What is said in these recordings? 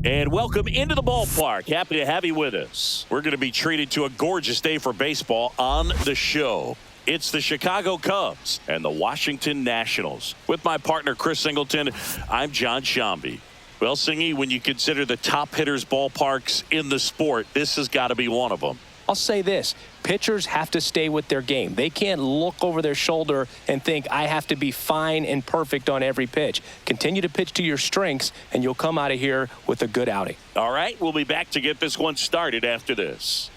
And welcome into the ballpark. Happy to have you with us. We're going to be treated to a gorgeous day for baseball on the show. It's the Chicago Cubs and the Washington Nationals. With my partner, Chris Singleton, I'm John Shambi. Well, Singy, when you consider the top hitters' ballparks in the sport, this has got to be one of them. I'll say this. Pitchers have to stay with their game. They can't look over their shoulder and think, I have to be fine and perfect on every pitch. Continue to pitch to your strengths, and you'll come out of here with a good outing. All right, we'll be back to get this one started after this.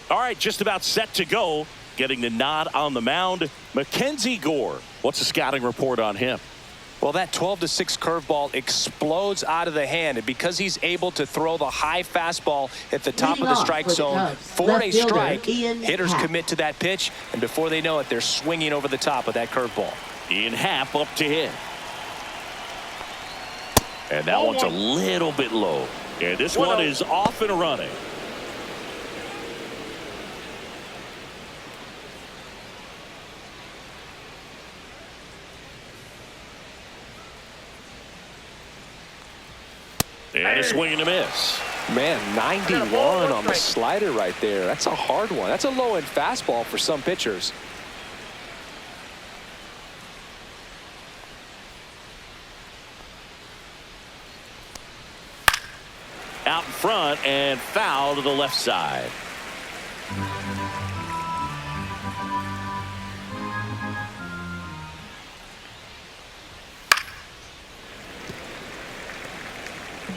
All right, just about set to go. Getting the nod on the mound, Mackenzie Gore. What's the scouting report on him? Well, that 12-6 curveball explodes out of the hand, and because he's able to throw the high fastball at the top of the strike zone for a strike, hitters commit to that pitch, and before they know it, they're swinging over the top of that curveball. Ian Happ up to hit. And that one's a little bit low. And this one is off and running. And a swing and a miss. Man, 91 on the slider right there. That's a hard one. That's a low-end fastball for some pitchers. Out in front and foul to the left side.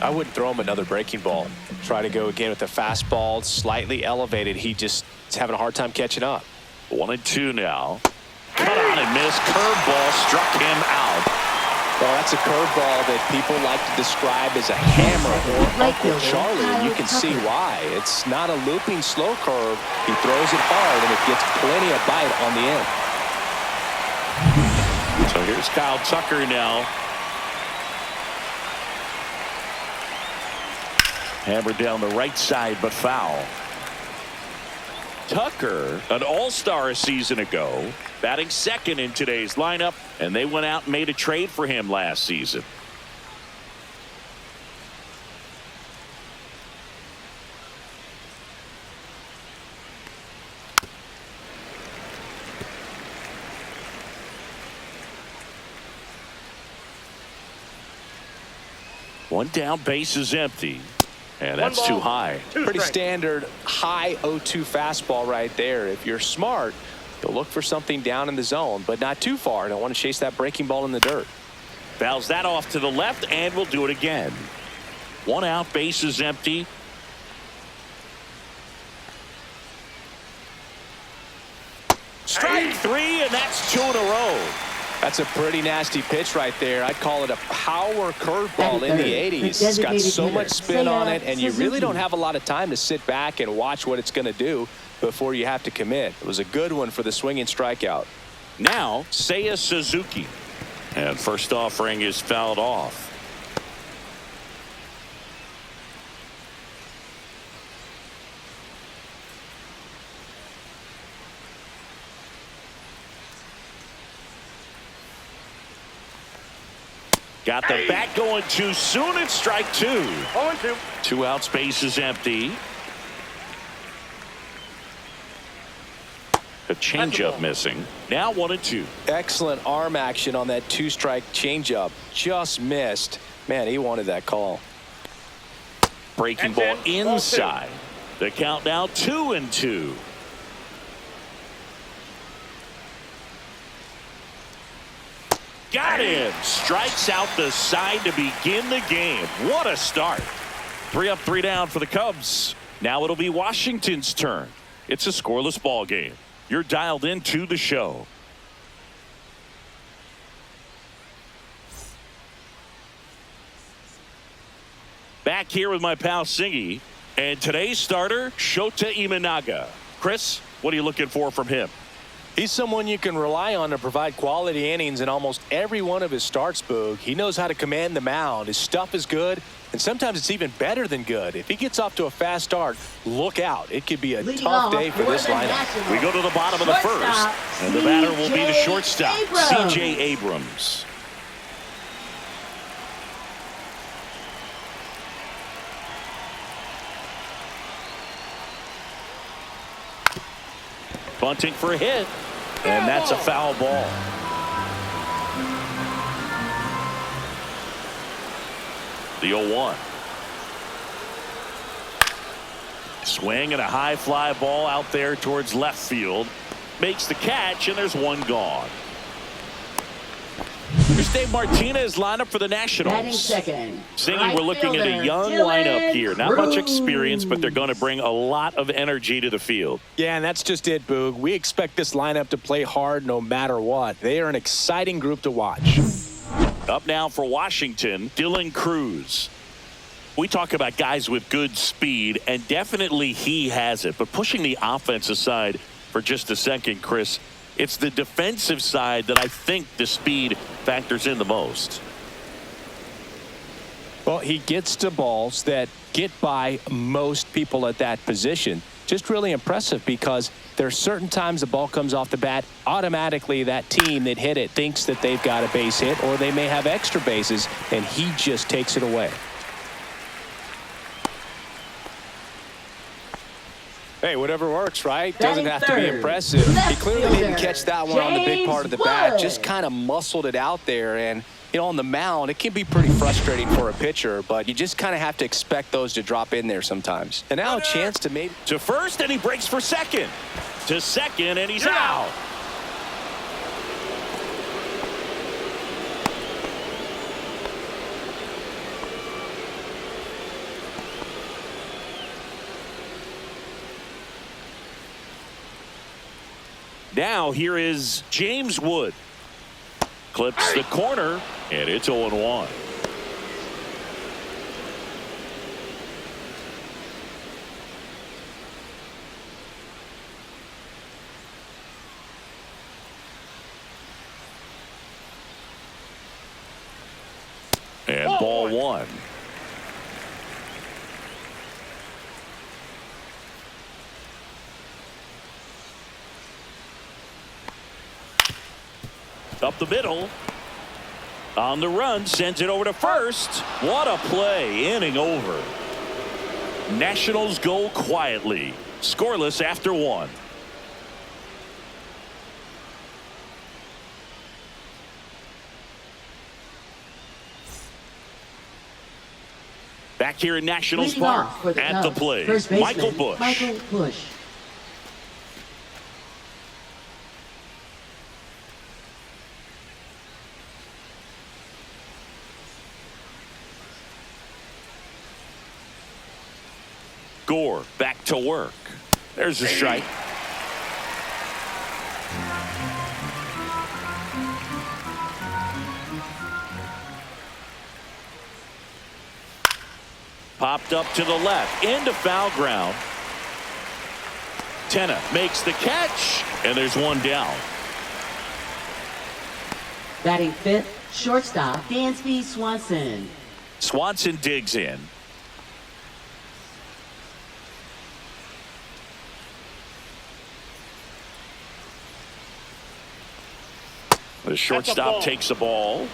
I wouldn't throw him another breaking ball. Try to go again with the fastball, slightly elevated. He just is having a hard time catching up. 1-2 now. Cut on and miss. Curveball struck him out. Well, that's a curveball that people like to describe as a hammer or Uncle Charlie, and you can see why. It's not a looping slow curve. He throws it hard, and it gets plenty of bite on the end. So here's Kyle Tucker now. Hammered down the right side, but foul. Tucker, an all-star a season ago, batting second in today's lineup, and they went out and made a trade for him last season. One down, base is empty. And that's too high. Pretty standard high 0-2 fastball right there. If you're smart, you'll look for something down in the zone, but not too far. Don't want to chase that breaking ball in the dirt. Fouls that off to the left, and we'll do it again. One out, base is empty. Strike three, and that's 2 in a row. That's a pretty nasty pitch right there. I'd call it a power curveball in the 80s. It's got so much spin on it, and you really don't have a lot of time to sit back and watch what it's going to do before you have to commit. It was a good one for the swinging strikeout. Now, Seiya Suzuki. And first offering is fouled off. Got the bat going too soon. It's strike two. 0-2. 2 outs, base is empty. A changeup missing. Now 1-2. Excellent arm action on that 2-strike changeup. Just missed. Man, he wanted that call. Breaking ball inside. The count now 2-2. Got him. Strikes out the side to begin the game. What a start. 3 up, 3 down for the Cubs. Now it'll be Washington's turn. It's a scoreless ball game. You're dialed into the show. Back here with my pal Singy. And today's starter, Shota Imanaga. Chris, what are you looking for from him? He's someone you can rely on to provide quality innings in almost every one of his starts, Boog. He knows how to command the mound. His stuff is good, and sometimes it's even better than good. If he gets off to a fast start, look out. It could be a tough day for this lineup. We go to the bottom of the first, and the batter will be the shortstop, C.J. Abrams. Bunting for a hit. And that's a foul ball. The 0-1. Swing and a high fly ball out there towards left field. Makes the catch, and there's one gone. Here's Dave Martinez lineup for the Nationals. Second. Singing, we're looking at a young lineup here. Not much experience, but they're going to bring a lot of energy to the field. Yeah, and that's just it, Boog. We expect this lineup to play hard no matter what. They are an exciting group to watch. Up now for Washington, Dylan Cruz. We talk about guys with good speed, and definitely he has it. But pushing the offense aside for just a second, Chris, it's the defensive side that I think the speed factors in the most. Well, he gets to balls that get by most people at that position. Just really impressive because there are certain times the ball comes off the bat, automatically that team that hit it thinks that they've got a base hit or they may have extra bases, and he just takes it away. Hey, whatever works, right? Doesn't have to be impressive. He clearly didn't catch that one on the big part of the bat. Just kind of muscled it out there. And, you know, on the mound, it can be pretty frustrating for a pitcher, but you just kind of have to expect those to drop in there sometimes. And now a chance to maybe... To first, and he breaks for second. To second, and he's out. Now here is James Wood. Clips the corner, and it's 0-1. And ball one. Up the middle. On the run, sends it over to first. What a play, inning over. Nationals go quietly. Scoreless after one. Back here in Nationals Park at the plate, Michael Busch. Gore back to work. There's a strike. Popped up to the left into foul ground. Tenna makes the catch, and there's one down. Batting fifth, shortstop Dansby Swanson. Swanson digs in. The shortstop takes the ball.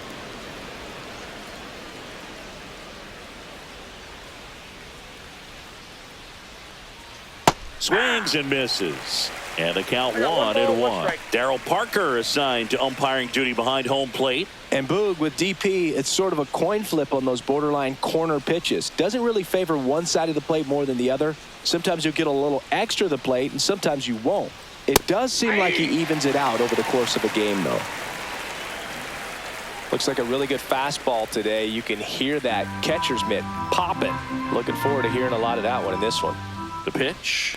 Swings and misses. And the count 1-1. Darryl Parker assigned to umpiring duty behind home plate. And Boog, with DP, it's sort of a coin flip on those borderline corner pitches. Doesn't really favor one side of the plate more than the other. Sometimes you'll get a little extra the plate, and sometimes you won't. It does seem like he evens it out over the course of a game, though. Looks like a really good fastball today. You can hear that catcher's mitt popping. Looking forward to hearing a lot of that one in this one. The pitch.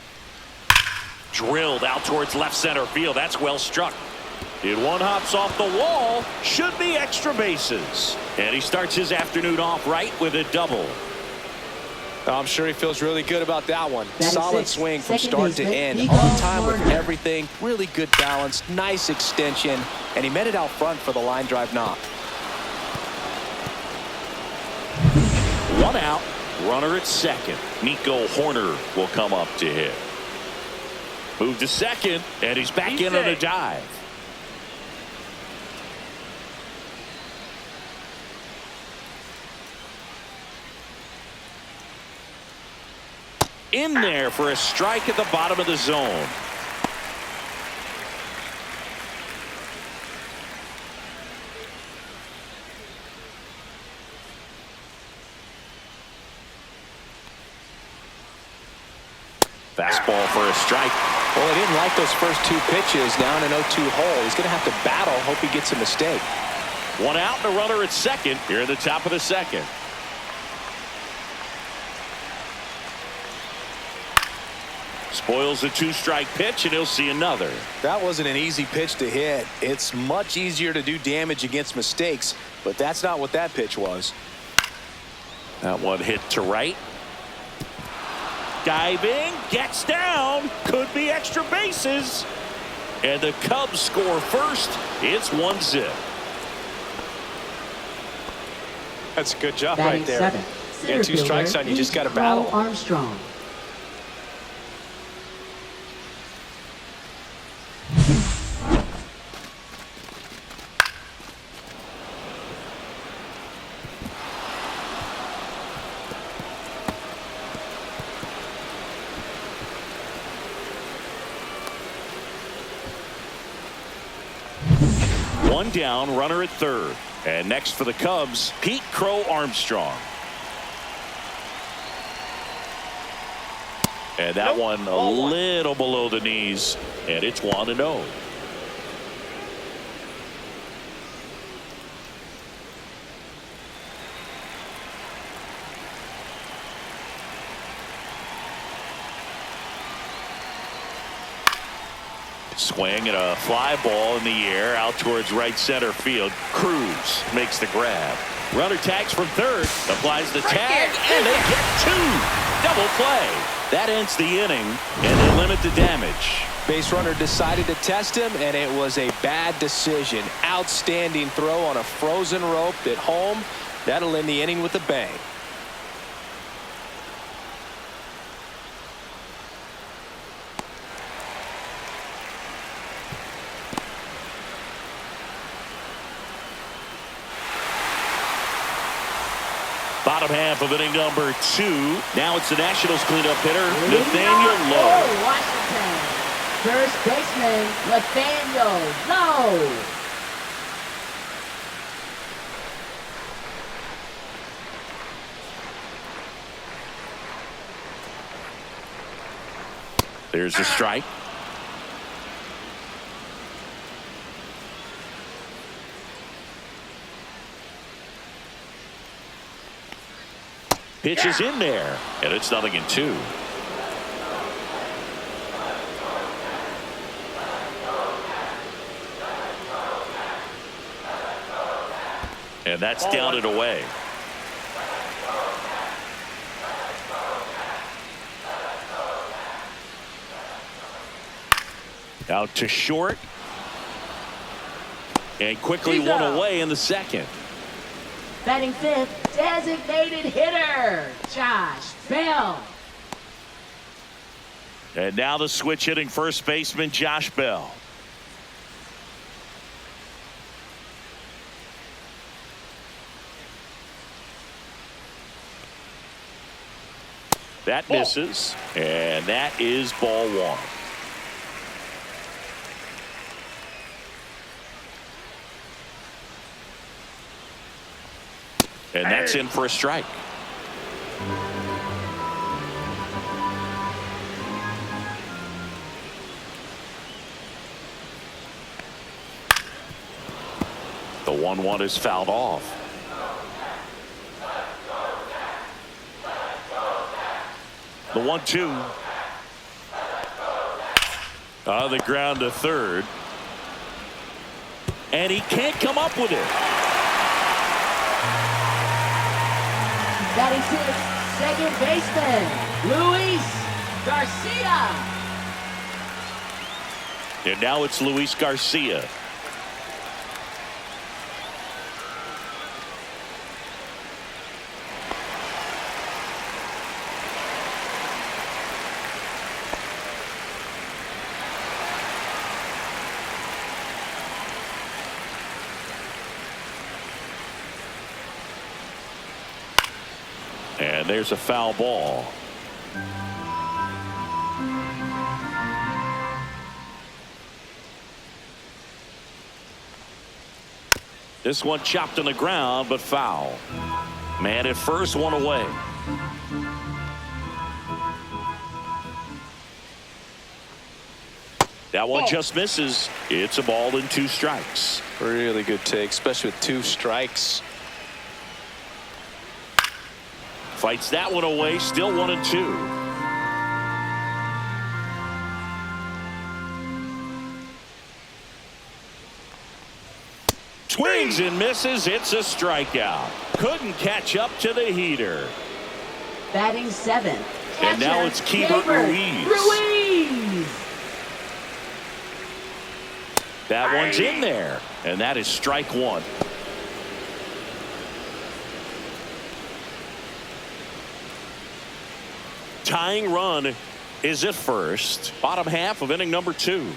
Drilled out towards left center field. That's well struck. It one hops off the wall. Should be extra bases. And he starts his afternoon off right with a double. I'm sure he feels really good about that one. That Solid swing from start to end. On time with everything. Really good balance. Nice extension. And he met it out front for the line drive knock. One out. Runner at second. Nico Horner will come up to hit. Move to second, and he's back in on a dive. In there for a strike at the bottom of the zone. Fastball for a strike. Well, he didn't like those first two pitches. Now in an 0-2 hole. He's going to have to battle. Hope he gets a mistake. One out and a runner at second here at the top of the second. Spoils the two-strike pitch, and he'll see another. That wasn't an easy pitch to hit. It's much easier to do damage against mistakes, but that's not what that pitch was. That one hit to right. Diving, gets down, could be extra bases. And the Cubs score first. It's 1-0. That's a good job Batting right there. seventh, Get two strikes on you, just got to battle. Armstrong. One down, runner at third. And next for the Cubs, Pete Crow Armstrong. And that one a little below the knees, and it's 1-0. Swing and a fly ball in the air out towards right center field. Cruz makes the grab. Runner tags from third, applies the tag, and they get two. Double play. That ends the inning, and they limit the damage. Base runner decided to test him, and it was a bad decision. Outstanding throw on a frozen rope at home. That'll end the inning with a bang. Bottom half of inning number 2. Now it's the Nationals cleanup hitter, Nathaniel Lowe. Washington. First baseman, Nathaniel Lowe. There's a strike. Pitch is in there, and it's 0-2. And that's down and away. Out to short. And quickly one away in the second. Batting fifth, designated hitter, Josh Bell. And now the switch hitting first baseman, Josh Bell. That misses, and that is ball one. And that's in for a strike. The 1-1 is fouled off. The 1-2. On the ground to third. And he can't come up with it. Batting sixth, second baseman, Luis Garcia. And now it's Luis Garcia. And there's a foul ball. This one chopped on the ground, but foul. Man at first, one away. That one just misses. It's a ball and 2 strikes. Really good take, especially with 2 strikes. Fights that one away. Still 1-2. Swings and misses. It's a strikeout. Couldn't catch up to the heater. Batting 7th. And now it's Keibert Ruiz. That one's in there. And that is strike 1. Tying run is at first. Bottom half of inning number 2.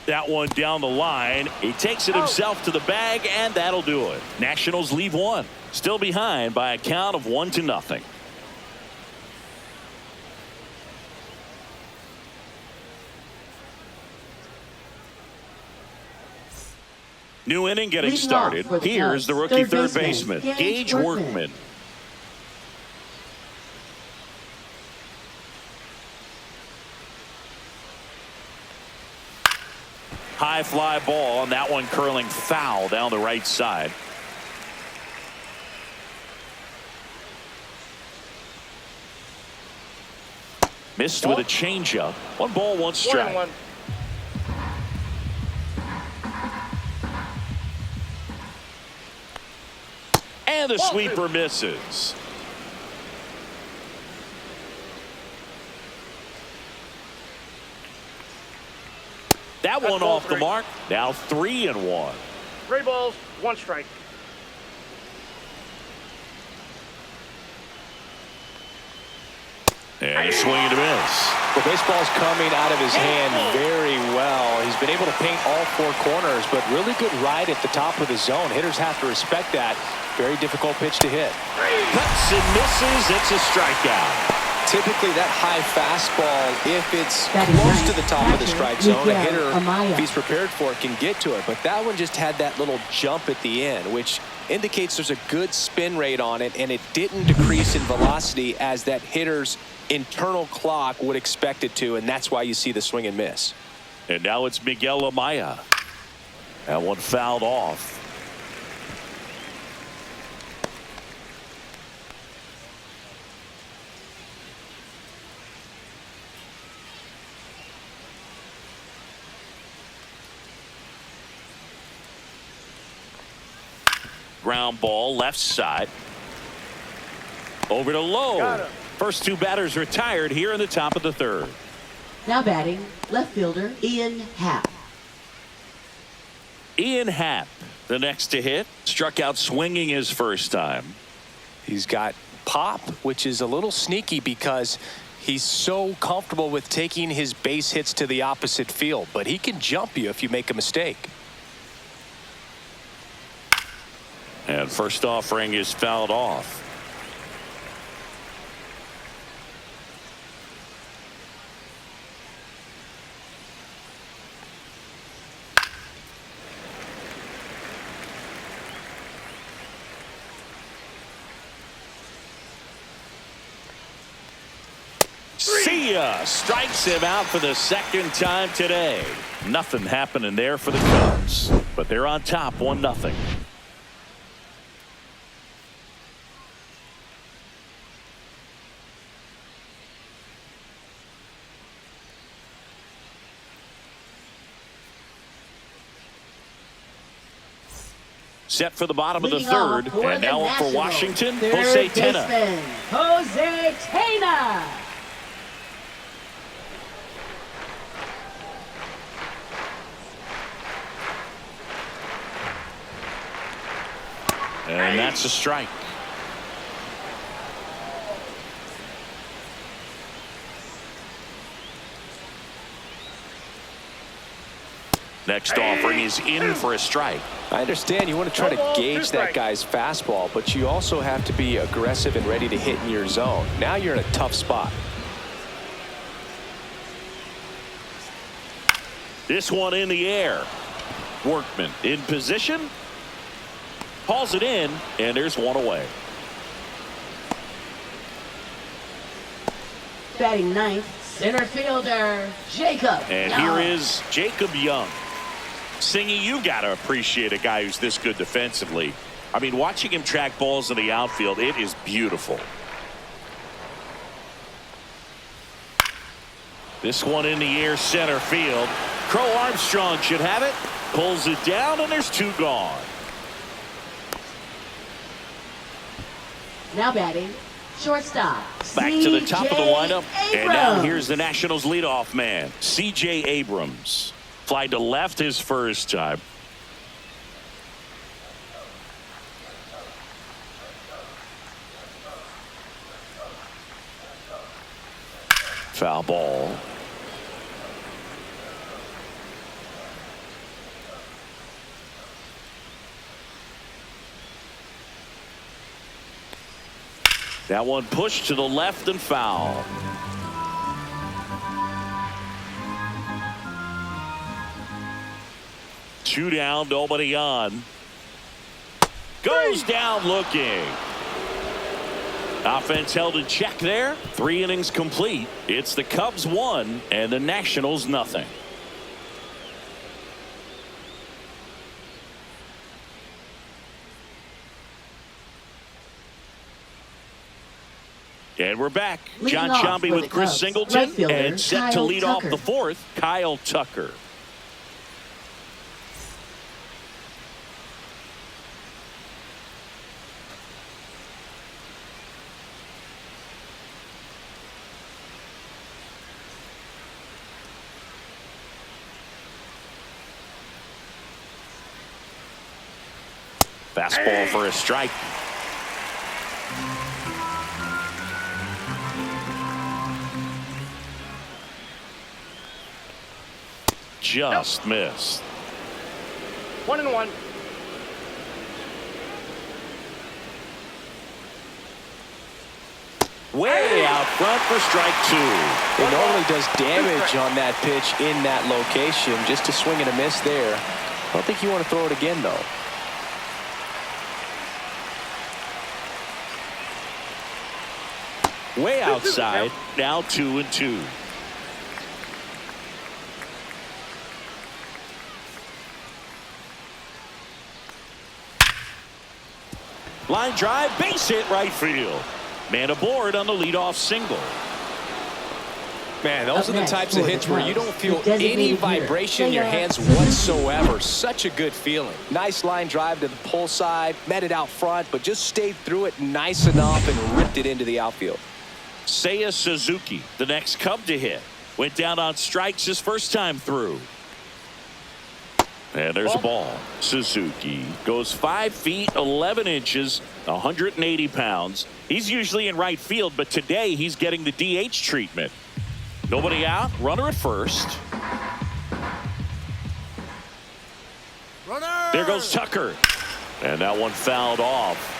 That one down the line. He takes it himself to the bag, and that'll do it. Nationals leave 1. Still behind by a count of 1-0. New inning getting Leading started. off Here's the rookie third baseman, Gage Workman. High fly ball, and that one curling foul down the right side. Missed with a changeup. 1 ball, 1 strike. And the sweeper misses. That one off the mark. Now 3-1. 3 balls, 1 strike. And a swing and a miss. The baseball's coming out of his hand very well. He's been able to paint all 4 corners, but really good ride at the top of the zone. Hitters have to respect that. Very difficult pitch to hit. Cuts and misses. It's a strikeout. Typically that high fastball, if it's close to the top of the strike zone, a hitter, if he's prepared for it, can get to it. But that one just had that little jump at the end, which indicates there's a good spin rate on it, and it didn't decrease in velocity as that hitter's internal clock would expect it to, and that's why you see the swing and miss. And now it's Miguel Amaya. That one fouled off. Ground ball left side. Over to Lowe. First 2 batters retired here in the top of the 3rd. Now batting, left fielder Ian Happ. Ian Happ, the next to hit, struck out swinging his first time. He's got pop, which is a little sneaky because he's so comfortable with taking his base hits to the opposite field, but he can jump you if you make a mistake. And first offering is fouled off. See ya! Strikes him out for the 2nd time today. Nothing happening there for the Cubs, but they're on top 1-0. Set for the bottom of the 3rd, and now up for Washington, Jose Tena. Jose Tena. And that's a strike. Next offering is in for a strike. I understand you want to try to gauge that guy's fastball, but you also have to be aggressive and ready to hit in your zone. Now you're in a tough spot. This one in the air. Workman in position. Hauls it in, and there's one away. Batting 9th, Center fielder, Jacob. And Young. here is Jacob Young. Singy, you got to appreciate a guy who's this good defensively. I mean, watching him track balls in the outfield, it is beautiful. This one in the air, center field. Crow Armstrong should have it. Pulls it down, and there's two gone. Now batting, shortstop. Back to the top of the lineup. And now Abrams. here's the Nationals leadoff man, C.J. Abrams. Fly to left his first time. Foul ball. That one pushed to the left and foul. Two down, nobody on. Goes down looking. Offense held in check there. 3 innings complete. It's the Cubs 1 and the Nationals nothing. And we're back. Leading John off Sciambi for with the Chris Cubs, Singleton right fielder, and set to Kyle lead Tucker. off the fourth, Kyle Tucker. Fastball for a strike. Just missed. 1-1. Way out front for strike 2. It normally does damage on that pitch in that location. Just a swing and a miss there. I don't think you want to throw it again, though. Way outside. Now 2-2. Line drive, base hit, right field. Man aboard on the leadoff single. Man, those Up are the next types for of the hits where you Cubs, don't feel the designated any hitter, vibration in your Seiya hands Suzuki. whatsoever. Such a good feeling. Nice line drive to the pull side, met it out front, but just stayed through it nice enough and ripped it into the outfield. Seiya Suzuki, the next Cub to hit. Went down on strikes his first time through. And there's a ball. Suzuki goes 5 feet 11 inches, 180 pounds. He's usually in right field, but today he's getting the DH treatment. Nobody out, runner at first. Runner! There goes Tucker. And that one fouled off.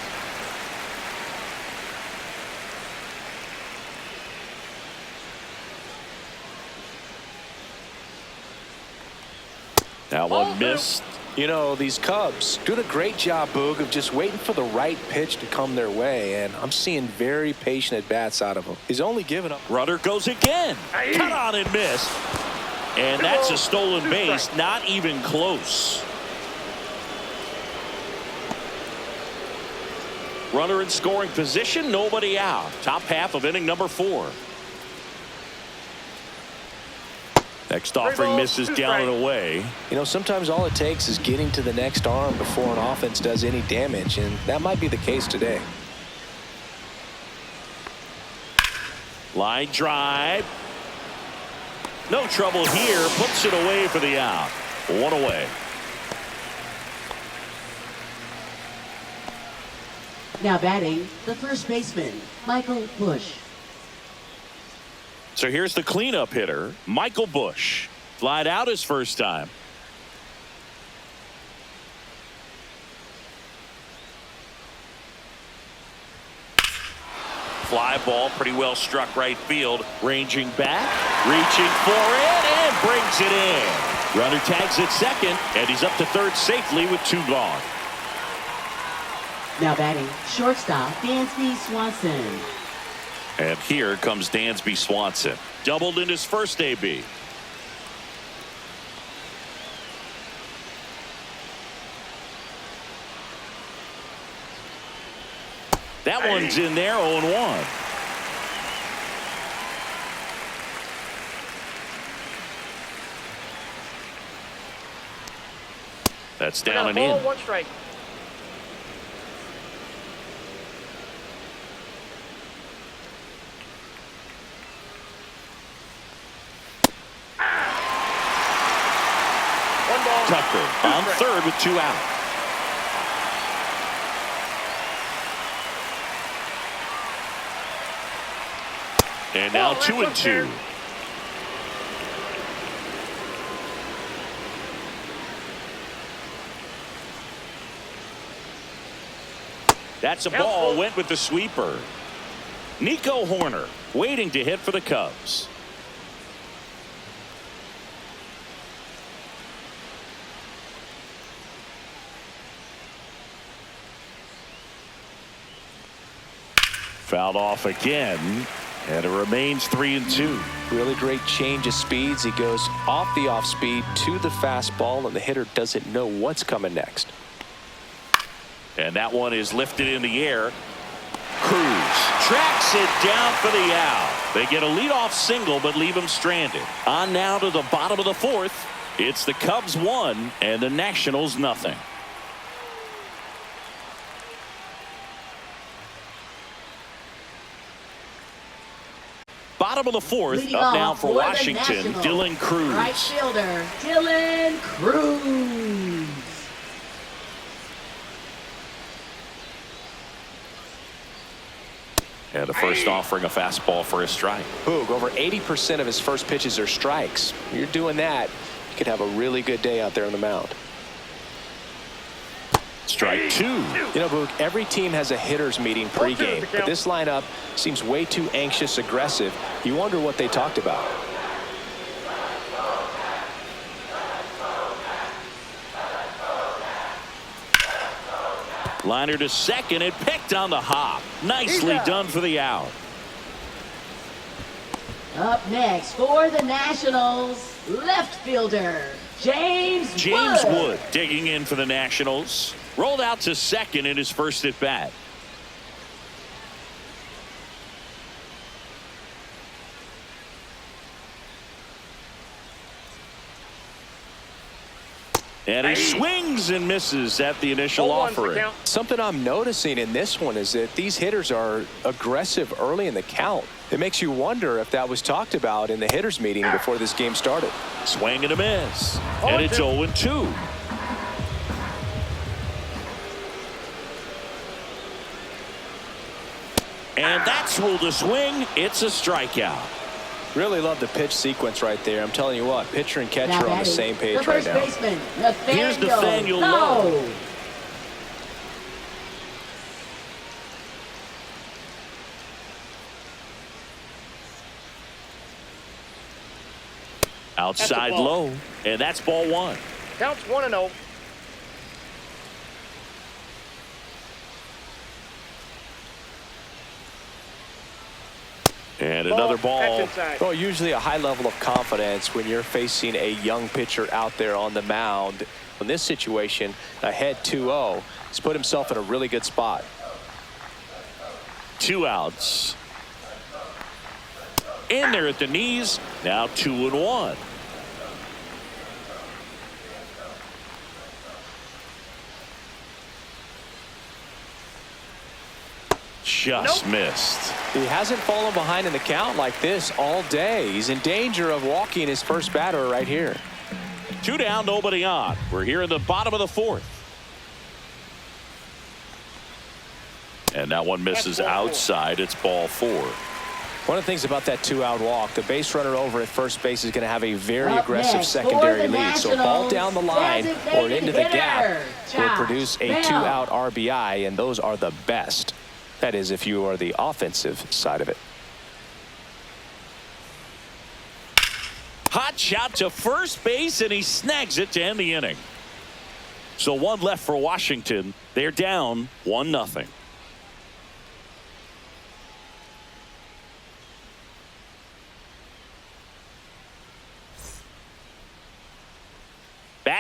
That one missed. You know, these Cubs doing a great job, Boog, of just waiting for the right pitch to come their way, and I'm seeing very patient at-bats out of him. He's only given up. Runner goes again. Cut on and missed. And that's a stolen base. Not even close. Runner in scoring position. Nobody out. Top half of inning number 4. Next offering misses down and away. You know, sometimes all it takes is getting to the next arm before an offense does any damage, and that might be the case today. Line drive. No trouble here. Puts it away for the out. 1 away. Now batting, the first baseman, Michael Bush. So here's the cleanup hitter, Michael Bush. Flied out his first time. Fly ball pretty well struck right field. Ranging back, reaching for it, and brings it in. Runner tags at second, and he's up to third safely with 2 gone. Now batting, shortstop, Dansby Swanson. And here comes Dansby Swanson. Doubled in his first AB. That one's in there, 0-1. That's down and in. 1 strike. Tucker on third with 2 out. And now 2-2. That's a ball. Went with the sweeper. Nico Horner waiting to hit for the Cubs. Fouled off again, and it remains 3-2. Really great change of speeds. He goes off the off speed to the fastball, and the hitter doesn't know what's coming next. And that one is lifted in the air. Cruz tracks it down for the out. They get a leadoff single, but leave him stranded. On now to the bottom of the 4th. It's the Cubs 1 and the Nationals nothing. Bottom of the 4th, Leading up now off for the Washington, Nationals, Dylan Cruz. Right fielder, Dylan Cruz. And the first offering a fastball for a strike. Boog, over 80% of his first pitches are strikes. You're doing that, you could have a really good day out there on the mound. Strike 2. You know, Boog, every team has a hitters meeting pregame, but this lineup seems way too anxious, aggressive. You wonder what they talked about. Liner to second, it picked on the hop. Nicely done for the out. Up next for the Nationals, left fielder, James Wood digging in for the Nationals. Rolled out to second in his first at bat. And he swings and misses at the initial offering. Something I'm noticing in this one is that these hitters are aggressive early in the count. It makes you wonder if that was talked about in the hitters meeting before this game started. Swing and a miss. And it's 0-2. And that's ruled a swing. It's a strikeout. Really love the pitch sequence right there. I'm telling you what, pitcher and catcher Now on the same page right now. Baseman, Here's Nathaniel Lowe. Outside low, and that's ball 1. Counts 1-0. And another ball. Well, usually a high level of confidence when you're facing a young pitcher out there on the mound. In this situation, ahead 2-0, he's put himself in a really good spot. 2 outs. In there at the knees. Now 2-1. Just missed. He hasn't fallen behind in the count like this all day. He's in danger of walking his first batter right here. 2 down, nobody on. We're here in the bottom of the 4th. And that one misses outside. It's ball 4. One of the things about that 2-out walk, the base runner over at first base is going to have a very Up aggressive next, secondary for the lead. So a ball Nationals, down the line or into the gap will Josh produce a Bell. 2-out RBI, and those are the best. That is, if you are the offensive side of it. Hot shot to first base, and he snags it to end the inning. So 1 left for Washington. They're down 1-0.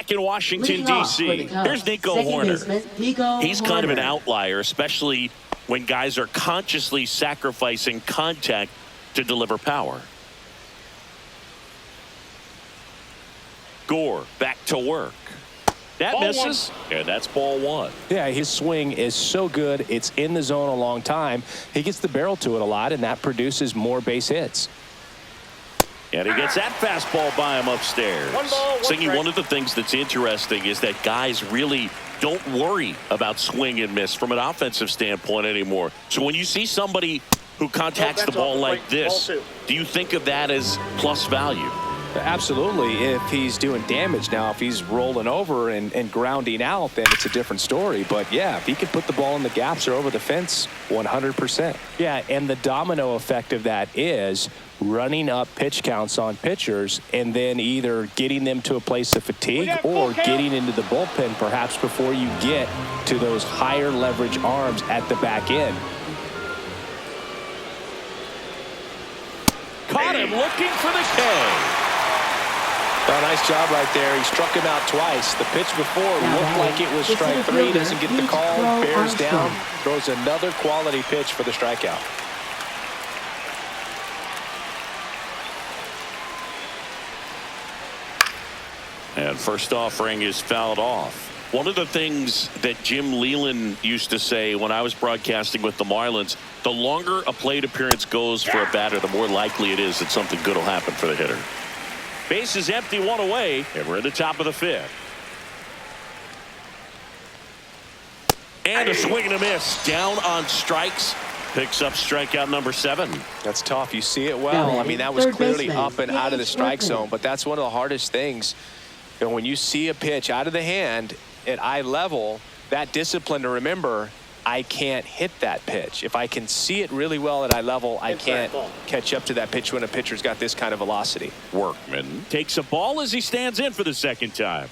Back in Washington, Leading off for the D.C., Cubs, here's Nico second Horner. baseman, Nico He's kind of an Horner. outlier, especially when guys are consciously sacrificing contact to deliver power. Gore back to work. That Ball misses, and that's ball one. Yeah, his swing is so good. It's in the zone a long time. He gets the barrel to it a lot, and that produces more base hits. And he gets that fastball by him upstairs. One ball, one Singy, strike. one of the things that's interesting is that guys really don't worry about swing and miss from an offensive standpoint anymore. So when you see somebody who contacts the that's ball off the like plate. this, Ball two. do you think of that as plus value? Absolutely. If he's doing damage now, if he's rolling over and grounding out, then it's a different story. But yeah, if he can put the ball in the gaps or over the fence, 100%. Yeah, and the domino effect of that is running up pitch counts on pitchers and then either getting them to a place of fatigue or getting into the bullpen perhaps before you get to those higher leverage arms at the back end. Caught him looking for the K. Oh, nice job right there. He struck him out twice. The pitch before looked like it was strike three. Doesn't get the call. Bears down. Throws another quality pitch for the strikeout. And first offering is fouled off. One of the things that Jim Leland used to say when I was broadcasting with the Marlins, the longer a plate appearance goes for a batter, the more likely it is that something good will happen for the hitter. Base is empty, one away, and we're in the top of the fifth. And a swing and a miss. Down on strikes. Picks up strikeout number 7. That's tough. You see it well. I mean, that was clearly up and out of the strike zone, but that's one of the hardest things. You know, when you see a pitch out of the hand at eye level, that discipline to remember, I can't hit that pitch. If I can see it really well at eye level, I can't catch up to that pitch when a pitcher's got this kind of velocity. Workman takes a ball as he stands in for the second time.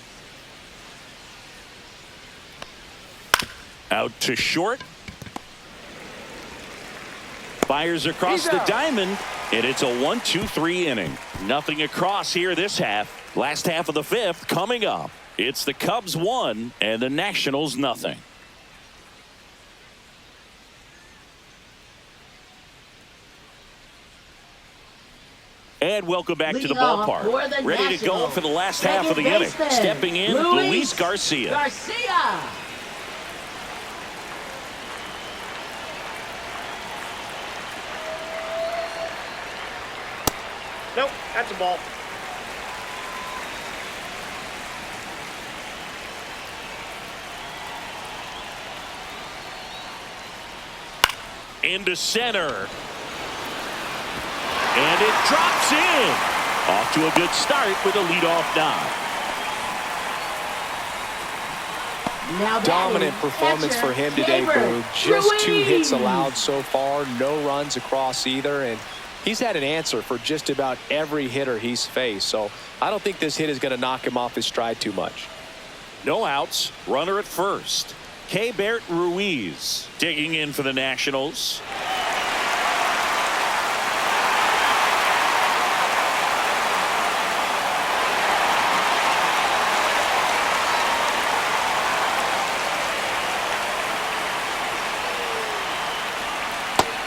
Out to short. Fires across the diamond, and it's a 1-2-3 inning. Nothing across here this half. Last half of the fifth coming up. It's the Cubs 1 and the Nationals nothing. And welcome back to the ballpark. Ready to go for the last half of the inning. Stepping in, Luis Garcia. Nope, that's a ball. Into center. And it drops in. Off to a good start with a leadoff knock. Dominant performance for him today, Boo. Just 2 hits allowed so far. No runs across either. And he's had an answer for just about every hitter he's faced. So I don't think this hit is going to knock him off his stride too much. No outs. Runner at first. Keibert Ruiz digging in for the Nationals.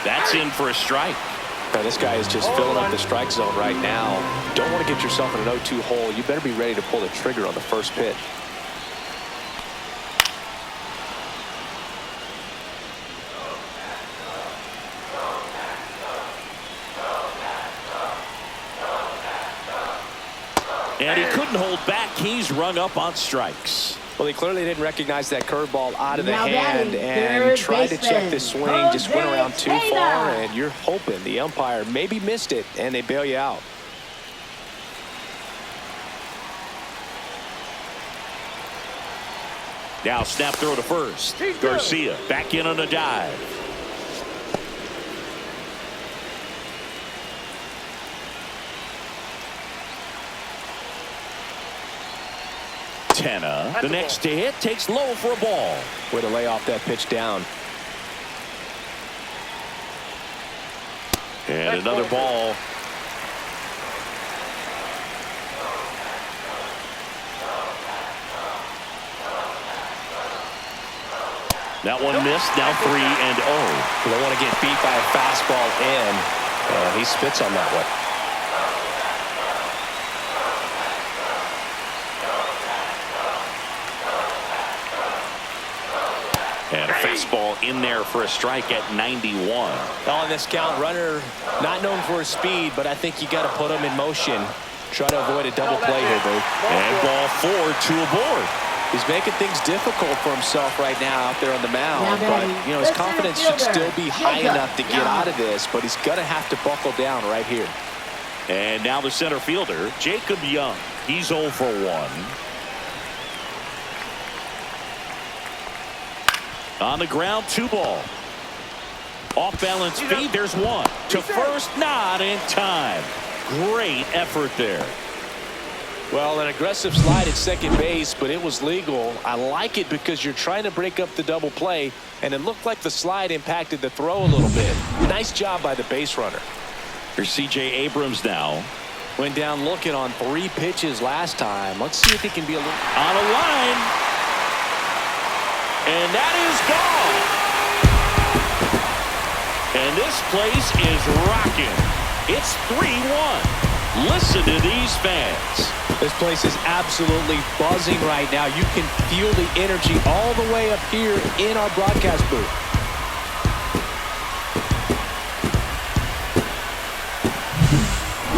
That's in for a strike. Now, this guy is just filling up the strike zone right now. Don't want to get yourself in an 0-2 hole. You better be ready to pull the trigger on the first pitch. And he couldn't hold back. He's rung up on strikes. Well, he clearly didn't recognize that curveball out of the hand and tried to check the swing. Just went around too far, and you're hoping the umpire maybe missed it, and they bail you out. Now snap throw to first. Garcia back in on a dive. Tenna, the next to hit, takes low for a ball. Way to lay off that pitch down. And another ball. That one missed. Now 3-0. You don't want to get beat by a fastball in. He spits on that one. And a fastball in there for a strike at 91. On this count, runner not known for his speed, but I think you got to put him in motion. Try to avoid a double play here, Boo. And ball 4, 2 aboard. He's making things difficult for himself right now out there on the mound. But, you know, his confidence should still be high enough to get out of this, but he's going to have to buckle down right here. And now the center fielder, Jacob Young. He's 0 for 1. On the ground, 2 ball. Off balance feed, there's 1. To first, not in time. Great effort there. Well, an aggressive slide at second base, but it was legal. I like it because you're trying to break up the double play, and it looked like the slide impacted the throw a little bit. Nice job by the base runner. Here's C.J. Abrams now. Went down looking on 3 pitches last time. Let's see if he can be a little... On a line. And that is gone. And this place is rocking. It's 3-1. Listen to these fans. This place is absolutely buzzing right now. You can feel the energy all the way up here in our broadcast booth.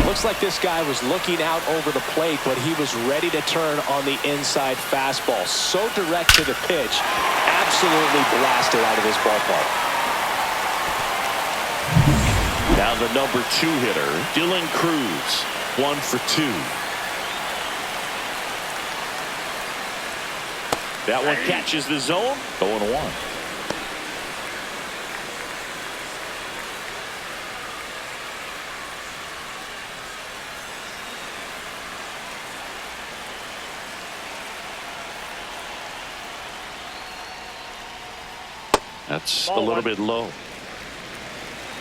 Looks like this guy was looking out over the plate, but he was ready to turn on the inside fastball. So direct to the pitch. Absolutely blasted out of this ballpark. Now the number 2 hitter, Dylan Cruz, 1 for 2. That one catches the zone, 0-1. That's Ball a little 1. bit low.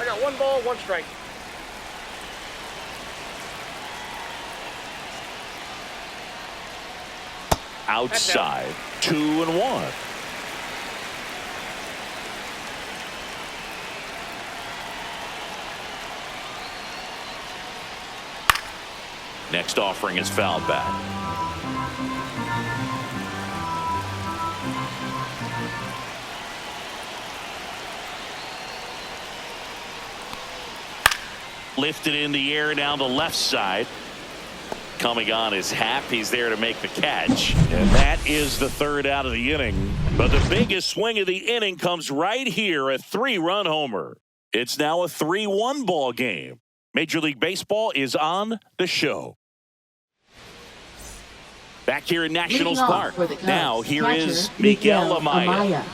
I got 1 ball, 1 strike. Outside, 2-1. Next offering is fouled back. Lifted in the air down the left side. Coming on is Happ. He's there to make the catch. And that is the 3rd out of the inning. But the biggest swing of the inning comes right here, a 3-run homer. It's now a 3-1 ball game. Major League Baseball is on the show. Back here in Nationals Park. Now here is Miguel Amaya.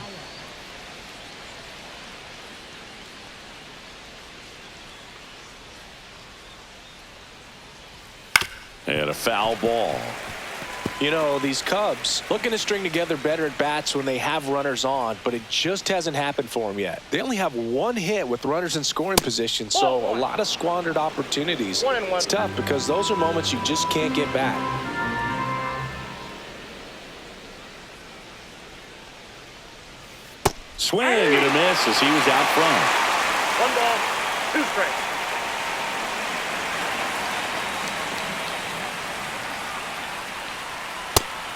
And a foul ball. You know, these Cubs looking to string together better at bats when they have runners on, but it just hasn't happened for them yet. They only have 1 hit with runners in scoring position, so a lot of squandered opportunities. 1-1. It's tough because those are moments you just can't get back. Swing and a miss as he was out front. 1 ball, 2 strikes.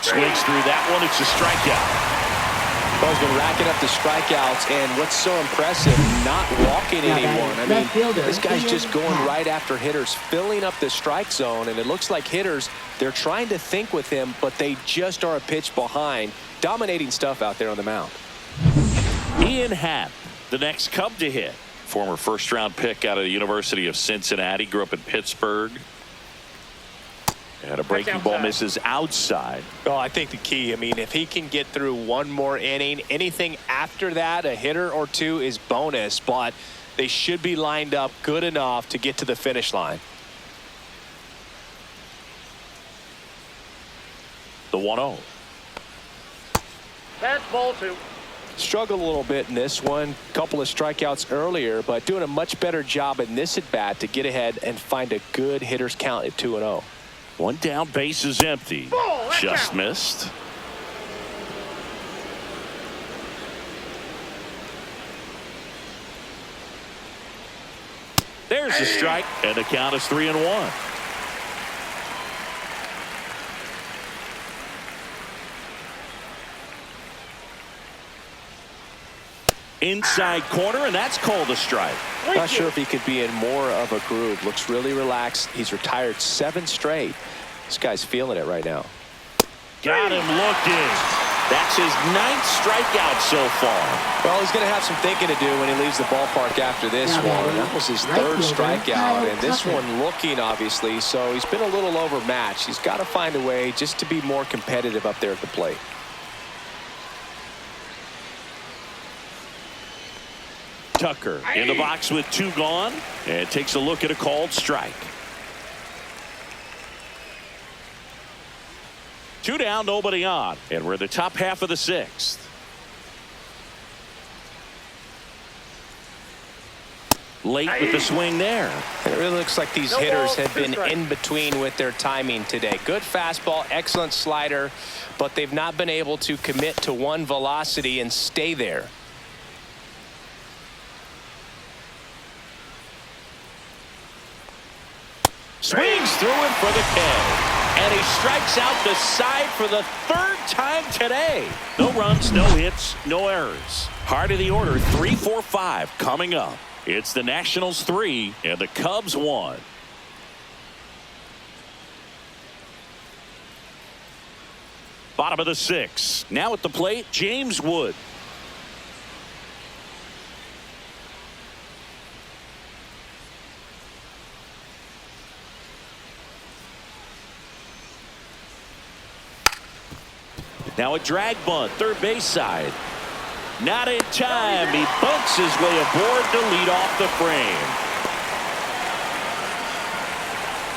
Swings through that one. It's a strikeout. Ball's been racking up the strikeouts, and what's so impressive, not walking anyone. I mean, this guy's just going right after hitters, filling up the strike zone, and it looks like hitters, they're trying to think with him, but they just are a pitch behind. Dominating stuff out there on the mound. Ian Happ, the next Cub to hit. Former first-round pick out of the University of Cincinnati. Grew up in Pittsburgh. And a breaking ball misses outside. Oh, I think the key, I mean, if he can get through 1 more inning, anything after that, a hitter or 2 is bonus, but they should be lined up good enough to get to the finish line. The 1-0. That's ball 2. Struggled a little bit in this one. Couple of strikeouts earlier, but doing a much better job in this at-bat to get ahead and find a good hitter's count at 2-0. 1 down, base is empty. Just missed. There's a strike, and the count is 3-1. Inside corner, and that's called a strike. Not sure if he could be in more of a groove. Looks really relaxed. He's retired 7 straight. This guy's feeling it right now. Got him looking. That's his 9th strikeout so far. Well, he's going to have some thinking to do when he leaves the ballpark after this one. That was his 3rd strikeout, and this one looking, obviously, so he's been a little overmatched. He's got to find a way just to be more competitive up there at the plate. Tucker in the box with 2 gone, and takes a look at a called strike. 2 down, nobody on, and we're in the top half of the 6th. Late with the swing there. And it really looks like these hitters have been in between with their timing today. Good fastball, excellent slider, but they've not been able to commit to one velocity and stay there. Swings through it for the K. And he strikes out the side for the 3rd time today. No runs, no hits, no errors. Heart of the order, 3-4-5 coming up. It's the Nationals 3 and the Cubs 1. Bottom of the 6th. Now at the plate, James Wood. Now a drag bunt, third base side. Not in time. He bunts his way aboard to lead off the frame.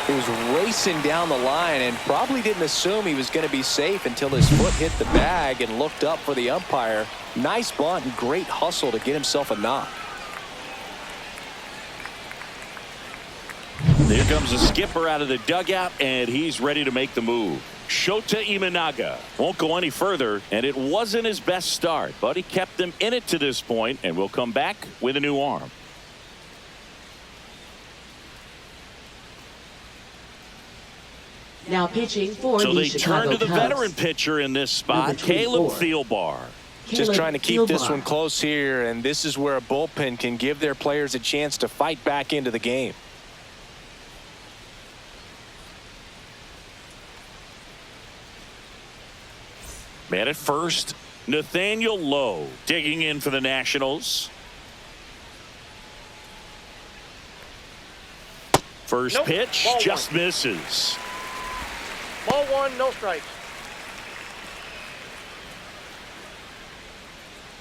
He was racing down the line and probably didn't assume he was going to be safe until his foot hit the bag and looked up for the umpire. Nice bunt and great hustle to get himself a knock. There comes the skipper out of the dugout, and he's ready to make the move. Shota Imanaga won't go any further, and it wasn't his best start, but he kept them in it to this point and will come back with a new arm. Now pitching for So the they Chicago turn to the Cubs. veteran pitcher in this spot, Number 24. Caleb Thielbar. Just trying to keep this Thielbar. one close here, and this is where a bullpen can give their players a chance to fight back into the game. Man at first, Nathaniel Lowe digging in for the Nationals. First Nope. pitch Ball just misses. Ball 1, no strikes.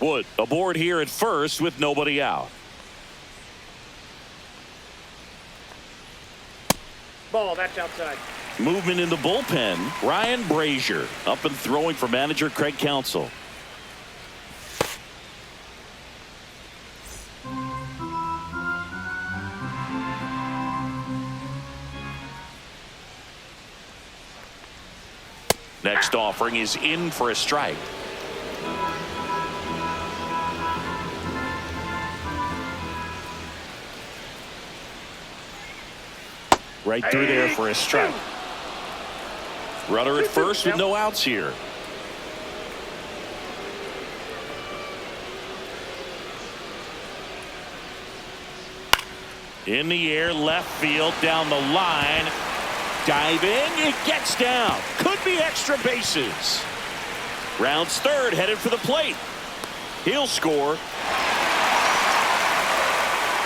Wood aboard here at first with nobody out. Ball, that's outside. Movement in the bullpen. Ryan Brazier up and throwing for manager Craig Counsell. Next offering is in for a strike. Right through there for a strike. Runner at first with no outs here. In the air, left field, down the line. Diving, it gets down. Could be extra bases. Rounds third, headed for the plate. He'll score.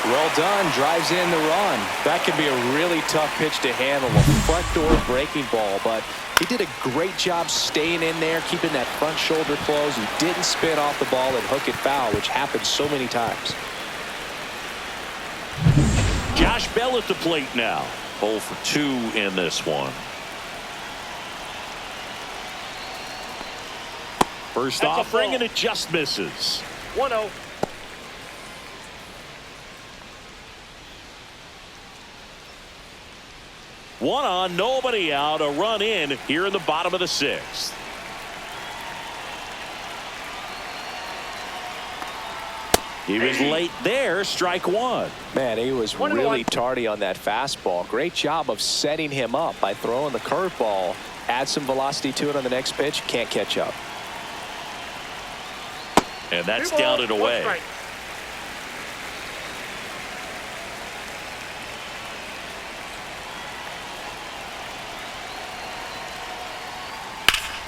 Well done, drives in the run. That could be a really tough pitch to handle, a front door breaking ball, but he did a great job staying in there, keeping that front shoulder closed. He didn't spin off the ball and hook it foul, which happens so many times. Josh Bell at the plate now. 0 for 2 in this one. First That's a offering, ball. and it just misses. 1-0. One on, nobody out, a run in here in the bottom of the 6th. He was late there, strike one. Man, he was 1-1. really tardy on that fastball. Great job of setting him up by throwing the curveball. Add some velocity to it on the next pitch. Can't catch up. And that's 2 balls, down and 1 away. strike.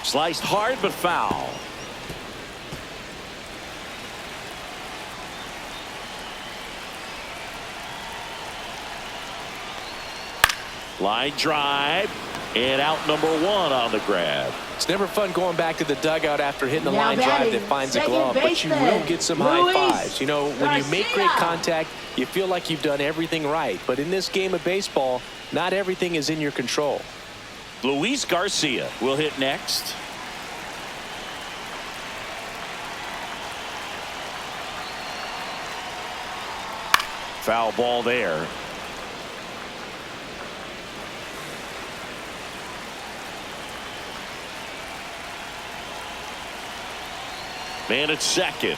Sliced hard but foul. Line drive, and out number one on the grab. It's never fun going back to the dugout after hitting a Now line drive batting, that finds a second glove, but you baseman, will get some Luis high fives. You know, when you make great Garcia. contact, you feel like you've done everything right. But in this game of baseball, not everything is in your control. Luis Garcia will hit next. Foul ball there. Man at second.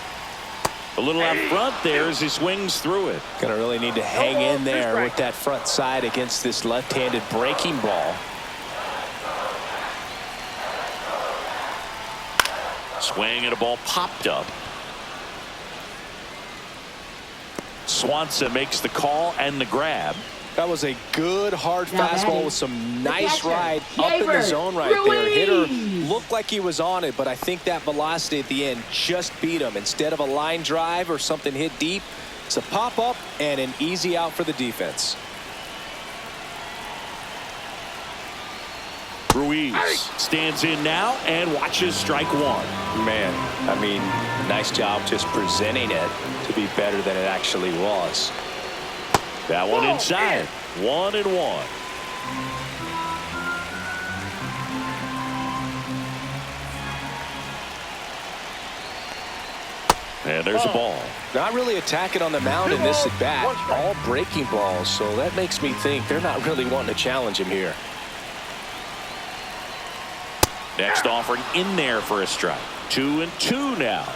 A little out front there as he swings through it. Going to really need to hang in there with that front side against this left-handed breaking ball. Swing and a ball popped up. Swanson makes the call and the grab. That was a good hard Now fastball batting, with some the nice catcher, ride up in the Gleyber zone right there. Ruiz. Hitter looked like he was on it, but I think that velocity at the end just beat him. Instead of a line drive or something hit deep, it's a pop-up and an easy out for the defense. Ruiz stands in now and watches strike one. Man, I mean, nice job just presenting it to be better than it actually was. That one inside. 1-1. And there's a ball. Not really attacking on the mound in this at bat. All breaking balls, so that makes me think they're not really wanting to challenge him here. Next offering in there for a strike. 2-2 now.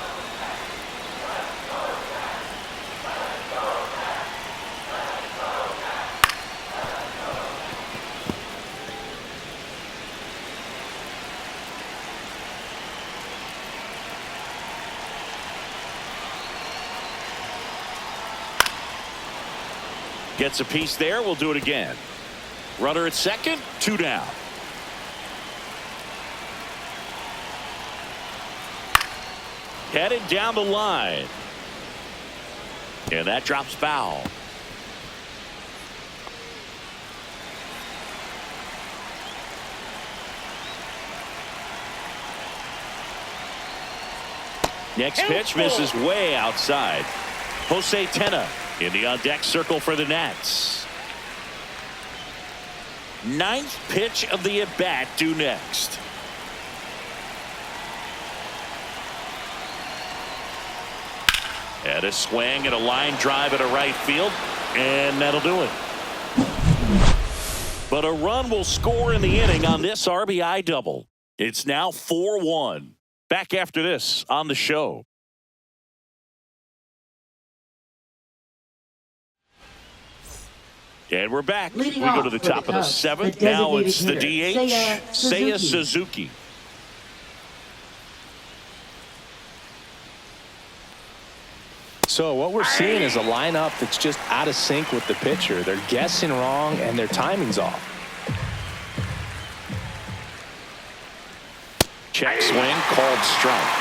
Gets a piece there. We'll do it again. Runner at second. 2 down. Headed down the line. And that drops foul. Next pitch misses way outside. Jose Tena in the on-deck circle for the Nats. 9th pitch of the at-bat due next. And a swing and a line drive at a right field, and that'll do it. But a run will score in the inning on this RBI double. It's now 4-1. Back after this on the show. And we're back. Leading We go off to the for top the of the Cubs, 7th. the Now designated it's the hitter, DH, Seiya Seiya Suzuki. So what we're seeing is a lineup that's just out of sync with the pitcher. They're guessing wrong and their timing's off. Check swing, called strike.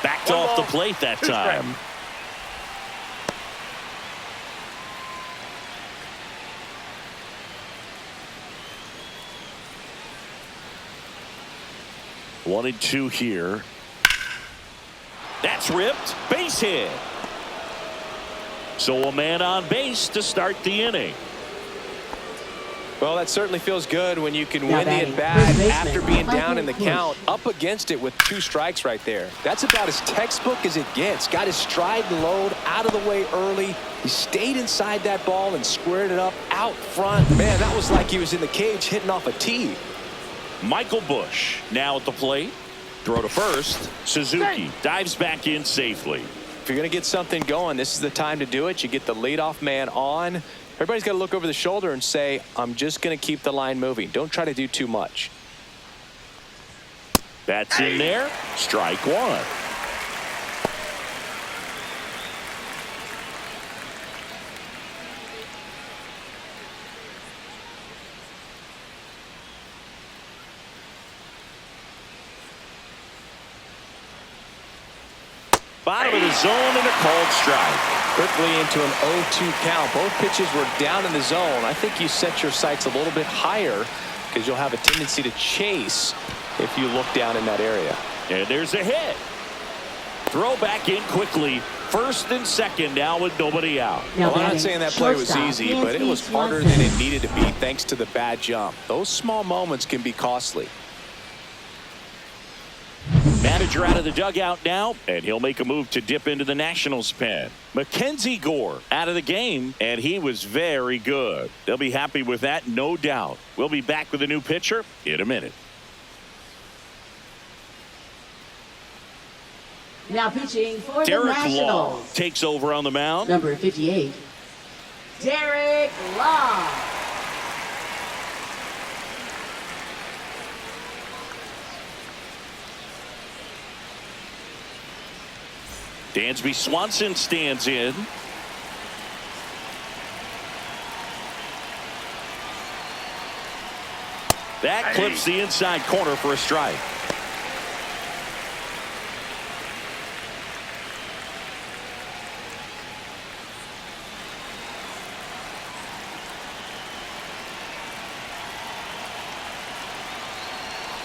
Backed One off the ball, plate that 2 strikes. time. One and two here. That's ripped. Base hit. So a man on base to start the inning. Well, that certainly feels good when you can Now win the batting, at-bat first baseman, after being Michael down in the Bush. count, up against it with 2 strikes right there. That's about as textbook as it gets. Got his stride and load out of the way early, He stayed inside that ball and squared it up out front. Man, that was like he was in the cage hitting off a tee. Michael Bush now at the plate. Throw to first. Suzuki dives back in safely. If you're going to get something going, this is the time to do it. You get the leadoff man on. Everybody's got to look over the shoulder and say, I'm just going to keep the line moving. Don't try to do too much. That's in there. Strike one. Bottom of the zone and a called strike. Quickly into an 0-2 count. Both pitches were down in the zone. I think you set your sights a little bit higher because you'll have a tendency to chase if you look down in that area. And there's a hit. Throw back in quickly. First and second now with nobody out. Now Well, I'm not saying that play was shortstop, easy, but it was harder than it needed to be thanks to the bad jump. Those small moments can be costly. Manager out of the dugout now, and he'll make a move to dip into the Nationals pen. Mackenzie Gore out of the game, and he was very good. They'll be happy with that, no doubt. We'll be back with a new pitcher in a minute. Now pitching for the Derek Law Nationals. takes over on the mound. Number 58, Derek Law. Dansby Swanson stands in. That clips the inside corner for a strike.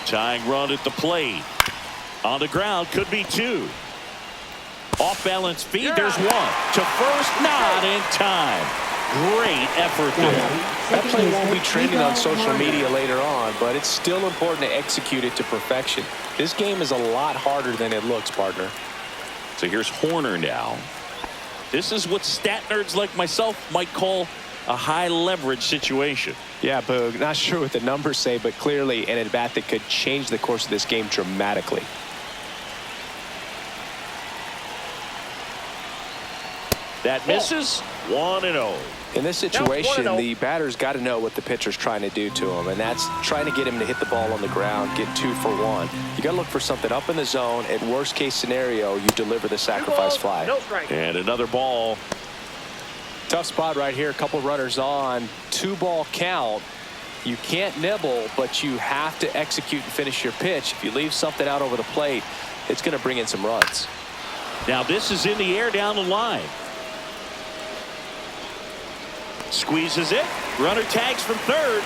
Tying run at the plate. On the ground, could be two. Off balance feed, there's one. To first, not in time. Great effort there. That play won't be trending on social media later on, but it's still important to execute it to perfection. This game is a lot harder than it looks, partner. So here's Horner now. This is what stat nerds like myself might call a high leverage situation. Yeah, Boog, not sure what the numbers say, but clearly an at-bat that could change the course of this game dramatically. That misses. 1-0. In this situation, Now, 1-0. the batter's got to know what the pitcher's trying to do to him, and that's trying to get him to hit the ball on the ground, get 2 for 1. You got to look for something up in the zone. At worst case scenario, you deliver the sacrifice fly. No strike. And another ball. Tough spot right here. A couple runners on. 2-ball count. You can't nibble, but you have to execute and finish your pitch. If you leave something out over the plate, it's going to bring in some runs. Now this is in the air down the line. Squeezes it. Runner tags from third.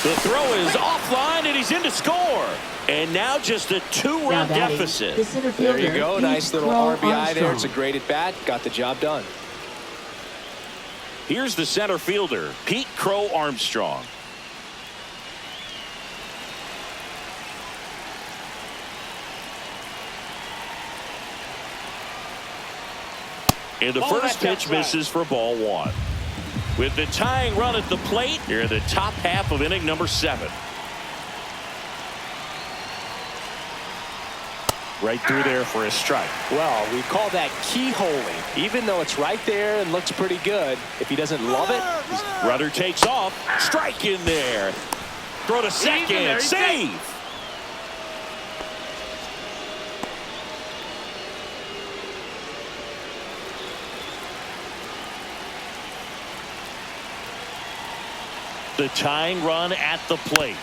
The throw is offline, and he's in to score. And now just a 2-run deficit. The center There you fielder, go. Nice little Crow RBI there. It's a Armstrong. great at-bat. Got the job done. Here's the center fielder, Pete Crow Armstrong. And the first pitch misses for ball 1. With the tying run at the plate, here in the top half of inning number 7. Right through there for a strike. Well, we call that keyholing. Even though it's right there and looks pretty good, if he doesn't love it, Runner takes off. Strike in there. Throw to second. Save. The tying run at the plate.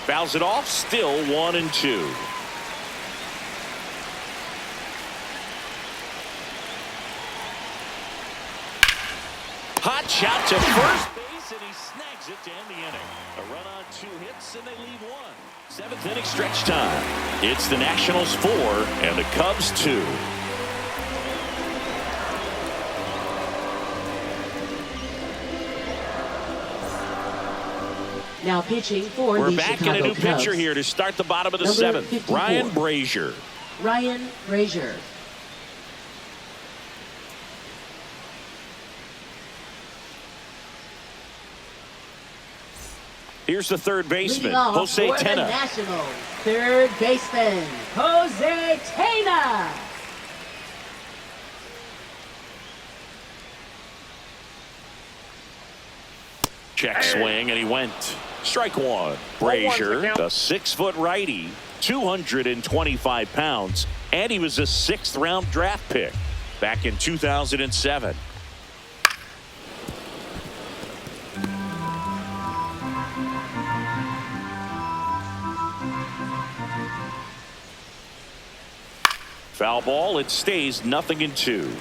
Fouls it off. Still 1-2. Hot shot to first base, and he snags it to end the inning. A run on 2 hits, and they leave 1. 7th inning stretch time. It's the Nationals 4 and the Cubs 2. Now pitching for We're the back in Chicago a new Cubs. pitcher here to start the bottom of the Number 7th. 54. Ryan Brazier. Ryan Brazier. Here's the third baseman, Leading off Jose for the Tena. Nationals, third baseman, Jose Tena. Check swing, and he went. Strike one. Brazier, the 6-foot righty, 225 pounds, and he was a 6th-round draft pick back in 2007. Foul ball. It stays 0-2.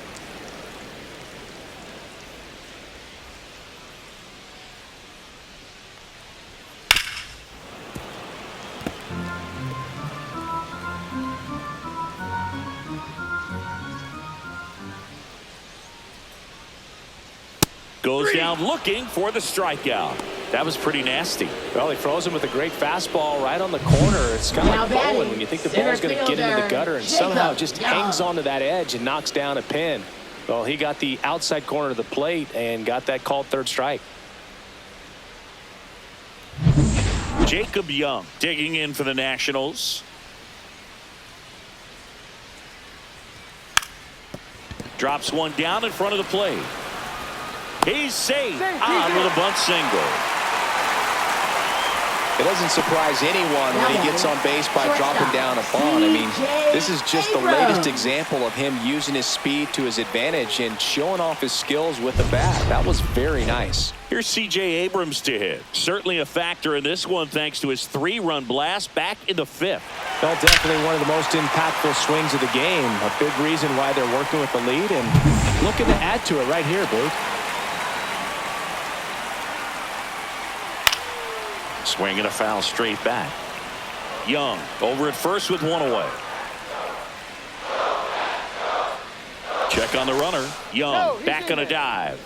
Goes down looking for the strikeout. That was pretty nasty. Well, he froze him with a great fastball right on the corner. It's kind of like bowling when you think the ball's going to get into the gutter and somehow just hangs onto that edge and knocks down a pin. Well, he got the outside corner of the plate and got that called third strike. Jacob Young digging in for the Nationals. Drops one down in front of the plate. He's safe on with a bunt single. It doesn't surprise anyone when he gets on base by dropping down a bunt. I mean, this is just the latest example of him using his speed to his advantage and showing off his skills with the bat. That was very nice. Here's C.J. Abrams to hit. Certainly a factor in this one thanks to his 3-run blast back in the 5th. Well, definitely one of the most impactful swings of the game. A big reason why they're working with the lead and looking to add to it right here, Boog. Swing and a foul straight back. Young over at first with one away. Check on the runner. Young back on a dive.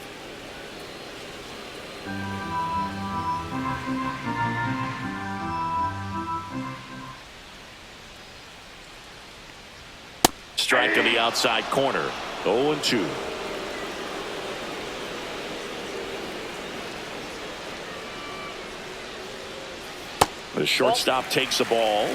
Strike on the outside corner. 0-2. The shortstop takes the ball.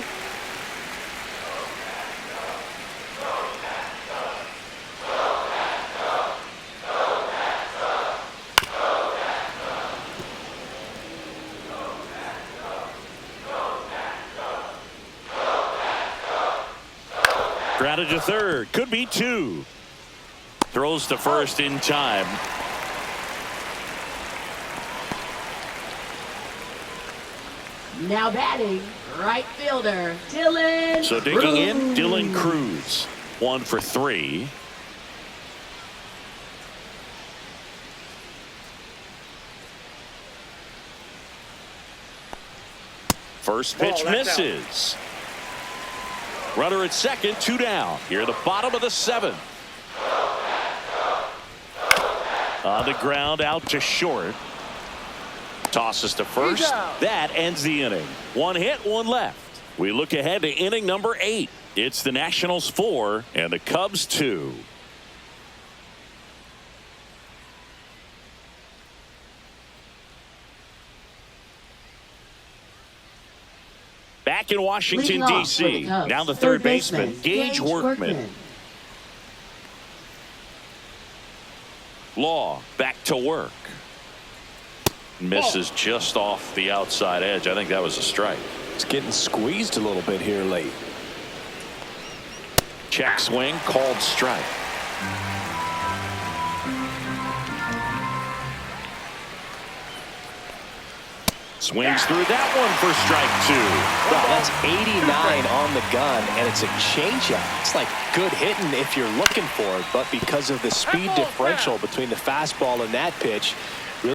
Grounded to third. Could be 2. Throws to first in time. Now batting, right fielder, Dylan. So digging in, Dylan Cruz. 1 for 3. First pitch misses. Runner at second, 2 down. Here the bottom of the 7th. On the ground, out to short. Tosses to first. That ends the inning. 1 hit, 1 left. We look ahead to inning number 8. It's the Nationals 4 and the Cubs 2. Back in Washington, D.C. Now the third baseman, Gage Workman. Law back to work. Misses just off the outside edge. I think that was a strike. It's getting squeezed a little bit here late. Check swing, called strike. Swings through that one for strike 2. Wow, that's 89 on the gun, and it's a changeup. It's like good hitting if you're looking for it, but because of the speed differential between the fastball and that pitch,